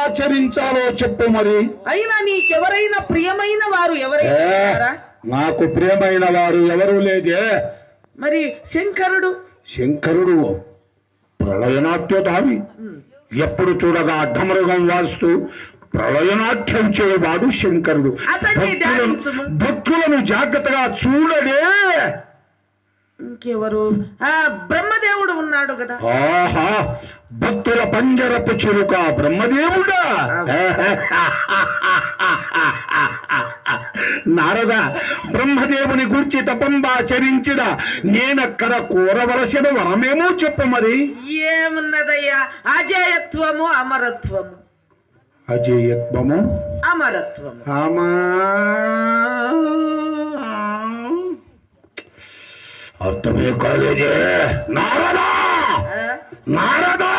ఆచరించాలో చెప్పు మరి. అయినా నీకెవరైనా ప్రియమైన వారు ఎవరైనా? నాకు ప్రియమైన వారు ఎవరు లేదే. మరి శంకరుడు? శంకరుడు ప్రళయనాట్యధారి. ఎప్పుడు చూడగా అడ్డమృగం వాస్తూ ప్రళయనాట్యం చేయవాడు శంకరుడు. భక్తులను జాగ్రత్తగా చూడడే. ఇంకెవరు? బ్రహ్మదేవుడు ఉన్నాడు కదా. ఆహా, భక్తుల పంజరపు చిరుక బ్రహ్మదేవుడా. నారద, బ్రహ్మదేవుని గూర్చి తపంబాచరించిన నేనక్కడ కోరవలసిన వరమేమో చెప్పు మరి. ఏమున్నదయ్యా? అజేయత్వము అమరత్వము. అజేయత్వము అమరత్వము. అర్థమే కాలేదే. నారదా, నారదా,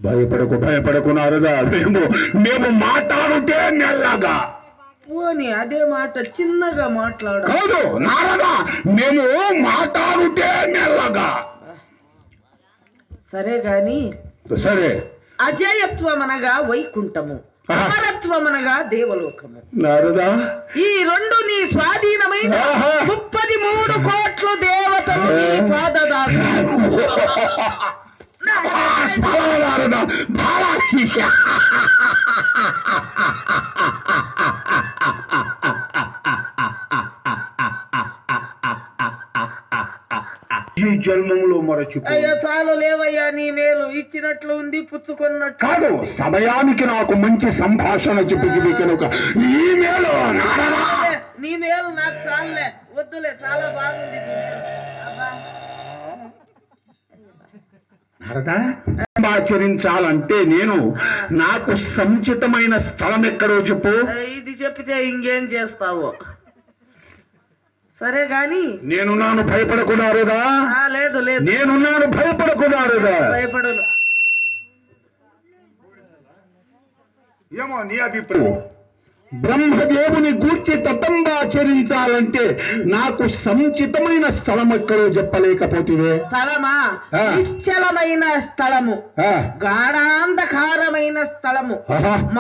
భయపడకు నారదా. మేము మాట్లాడుతే మెల్లగా. పోనీ అదే మాట చిన్నగా మాట్లాడు. కాదు నారదా, మేము మాట్లాడుతే మెల్లగా. సరే గాని. సరే. అజేయత్వం అనగా వైకుంఠము, అమరత్వం అనగా దేవలోకము. నారదా, ఈ రెండు నీ స్వాధీనమైన 33 కోట్లు దేవతలు నీ పాదదాసులు. నారదా, ఈ జన్మంలో మరచి. అయ్యా చాలు లేవయ్యా, నీ మేలు ఇచ్చినట్లు ఉంది, పుచ్చుకున్నట్టు కాదు. సమయానికి నాకు మంచి సంభాషణ చెప్పి కనుక ఈ మేలు. నీ మేలు నాకు చాలులే, వద్దులే, చాలా బాగుంది నారదా. ఆచరించాలంటే నేను నాకు సముచితమైన స్థలం ఎక్కడో చెప్పు. ఇది చెప్పితే ఇంకేం చేస్తావో. సరే గాని. నేనున్నాను, భయపడకున్నారుదా. లేదు లేదు, నేనున్నాను, భయపడకున్నారుదా. భయపడను. ఏమో నీ అభిప్రాయం. బ్రహ్మదేవుని గూర్చి తపంబాచరించాలంటే నాకు సముచితమైన స్థలం ఎక్కడో చెప్పలేకపోతే. స్థలమా? నిశ్చలమైన స్థలము, గాఢాంధకారమైన స్థలము,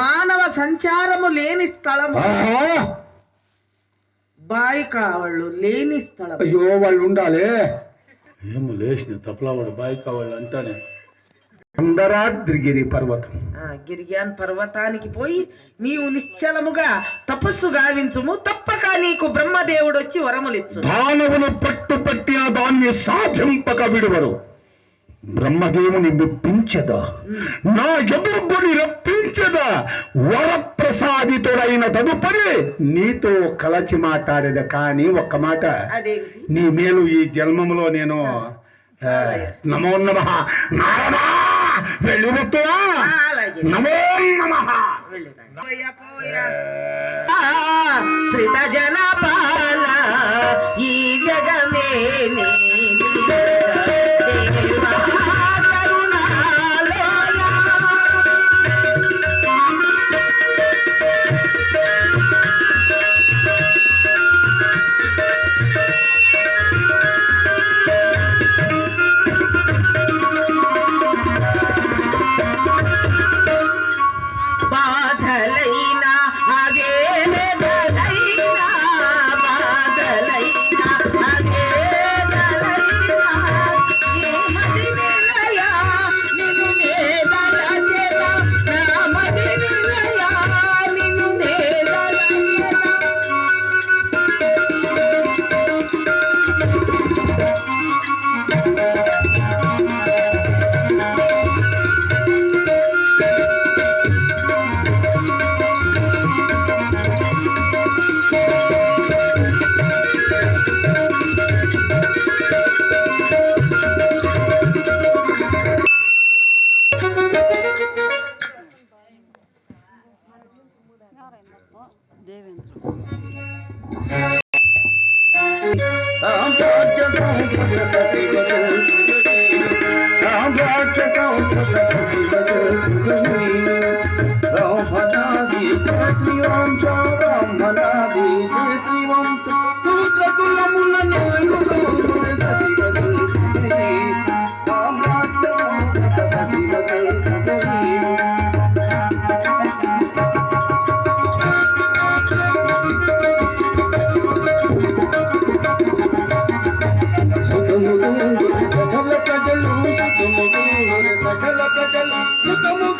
మానవ సంచారము లేని స్థలము, బాయికావాళ్ళు లేని స్థలం. అయ్యో, వాళ్ళు ఉండాలి. ఏమో లేచిన తప్పలవాడు బాయికావాళ్ళు అంటానే. అందరాద్రిగిరి పర్వతం, గిరియాన్ పర్వతానికి పోయి నీవు నిశ్చలముగా తపస్సు గావించుము. తప్పక నీకు బ్రహ్మదేవుడు వచ్చి వరములిచ్చు. దానవులు పట్టుపట్టిన దాన్ని సాధింపక విడువరు. బ్రహ్మదేవుని మెప్పించదా, నా ఎదుర్కొని రప్పించదా. వరప్రసాదితుడైన తదుపరి నీతో కలచి మాట్లాడేదా. కానీ ఒక్క మాట, నీ మేలు ఈ జన్మములో నేను. నమో నమః. నారదా, వెళ్ళిపోతున్నా. నమో నమః. శ్రీత జనపాల ఈ జగమే సామ్రాజ్యం ప్రజలు సుఖముగా